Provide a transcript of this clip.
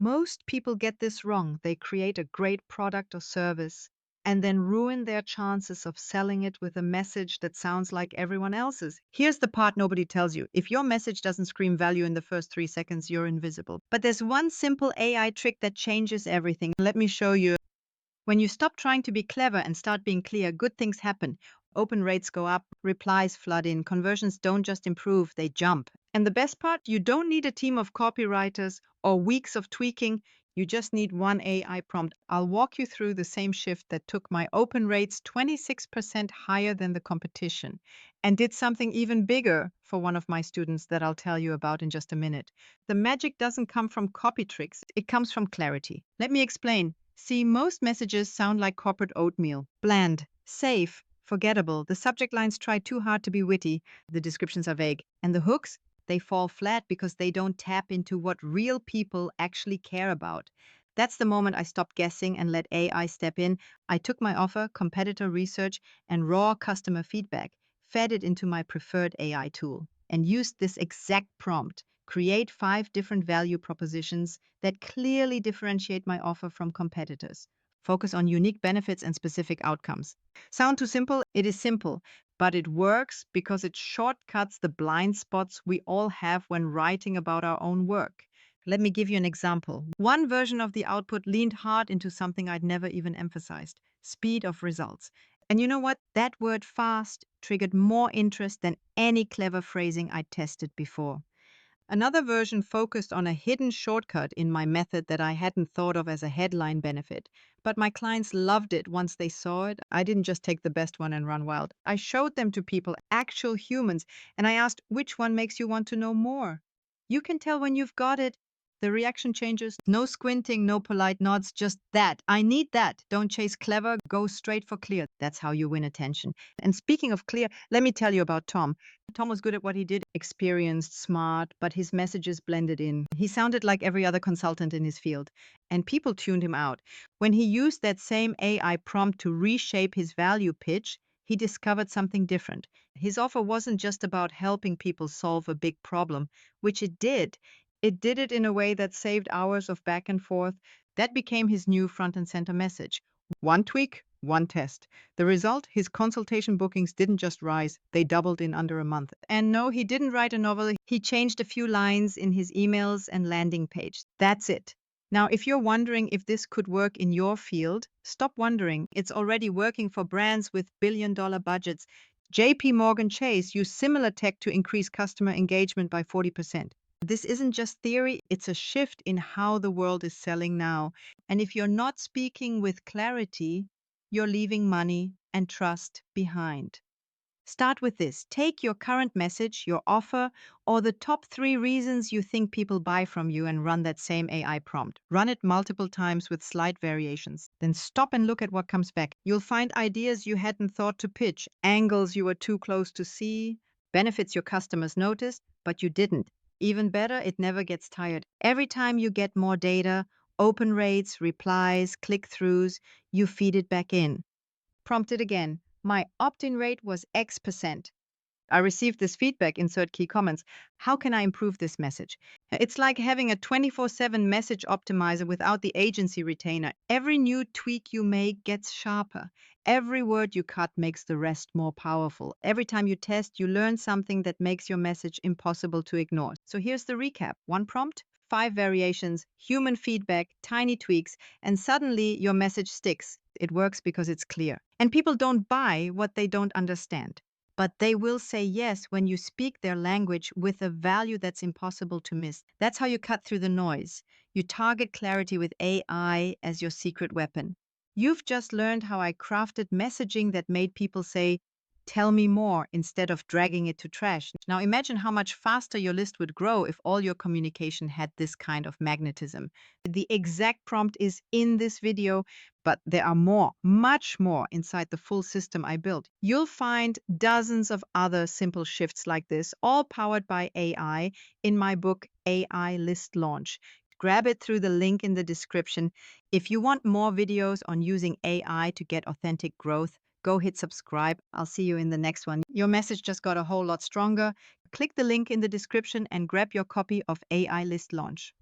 Most people get this wrong. They create a great product or service and then ruin their chances of selling it with a message that sounds like everyone else's. Here's the part nobody tells you. If your message doesn't scream value in the first 3 seconds, you're invisible. But there's one simple AI trick that changes everything. Let me show you. When you stop trying to be clever and start being clear, good things happen. Open rates go up, replies flood in, conversions don't just improve, they jump. And the best part, you don't need a team of copywriters or weeks of tweaking. You just need one AI prompt. I'll walk you through the same shift that took my open rates 26% higher than the competition and did something even bigger for one of my students that I'll tell you about in just a minute. The magic doesn't come from copy tricks, it comes from clarity. Let me explain. See, most messages sound like corporate oatmeal: bland, safe, forgettable. The subject lines try too hard to be witty, the descriptions are vague. And the hooks, they fall flat because they don't tap into what real people actually care about. That's the moment I stopped guessing and let AI step in. I took my offer, competitor research, and raw customer feedback, fed it into my preferred AI tool, and used this exact prompt: create 5 different value propositions that clearly differentiate my offer from competitors. Focus on unique benefits and specific outcomes. Sound too simple? It is simple, but it works because it shortcuts the blind spots we all have when writing about our own work. Let me give you an example. One version of the output leaned hard into something I'd never even emphasized: speed of results. And you know what? That word fast triggered more interest than any clever phrasing I'd tested before. Another version focused on a hidden shortcut in my method that I hadn't thought of as a headline benefit. But my clients loved it once they saw it. I didn't just take the best one and run wild. I showed them to people, actual humans, and I asked, which one makes you want to know more? You can tell when you've got it. The reaction changes. No squinting, no polite nods, just that. I need that. Don't chase clever, go straight for clear. That's how you win attention. And speaking of clear, let me tell you about Tom. Tom was good at what he did, experienced, smart, but his messages blended in. He sounded like every other consultant in his field, and people tuned him out. When he used that same AI prompt to reshape his value pitch, he discovered something different. His offer wasn't just about helping people solve a big problem, which it did. It did it in a way that saved hours of back and forth. That became his new front and center message. One tweak, one test. The result, his consultation bookings didn't just rise, they doubled in under a month. And no, he didn't write a novel. He changed a few lines in his emails and landing page. That's it. Now, if you're wondering if this could work in your field, stop wondering. It's already working for brands with billion-dollar budgets. JP Morgan Chase used similar tech to increase customer engagement by 40%. This isn't just theory, it's a shift in how the world is selling now. And if you're not speaking with clarity, you're leaving money and trust behind. Start with this. Take your current message, your offer, or the top 3 reasons you think people buy from you and run that same AI prompt. Run it multiple times with slight variations. Then stop and look at what comes back. You'll find ideas you hadn't thought to pitch, angles you were too close to see, benefits your customers noticed, but you didn't. Even better, it never gets tired. Every time you get more data, open rates, replies, click throughs, you feed it back in. Prompt it again. My opt-in rate was X%. I received this feedback, insert key comments. How can I improve this message? It's like having a 24/7 message optimizer without the agency retainer. Every new tweak you make gets sharper. Every word you cut makes the rest more powerful. Every time you test, you learn something that makes your message impossible to ignore. So here's the recap. One prompt, 5 variations, human feedback, tiny tweaks, and suddenly your message sticks. It works because it's clear. And people don't buy what they don't understand, but they will say yes when you speak their language with a value that's impossible to miss. That's how you cut through the noise. You target clarity with AI as your secret weapon. You've just learned how I crafted messaging that made people say, tell me more, instead of dragging it to trash. Now imagine how much faster your list would grow if all your communication had this kind of magnetism. The exact prompt is in this video, but there are more, much more inside the full system I built. You'll find dozens of other simple shifts like this, all powered by AI, in my book, AI List Launch. Grab it through the link in the description. If you want more videos on using AI to get authentic growth, go hit subscribe. I'll see you in the next one. Your message just got a whole lot stronger. Click the link in the description and grab your copy of AI List Launch.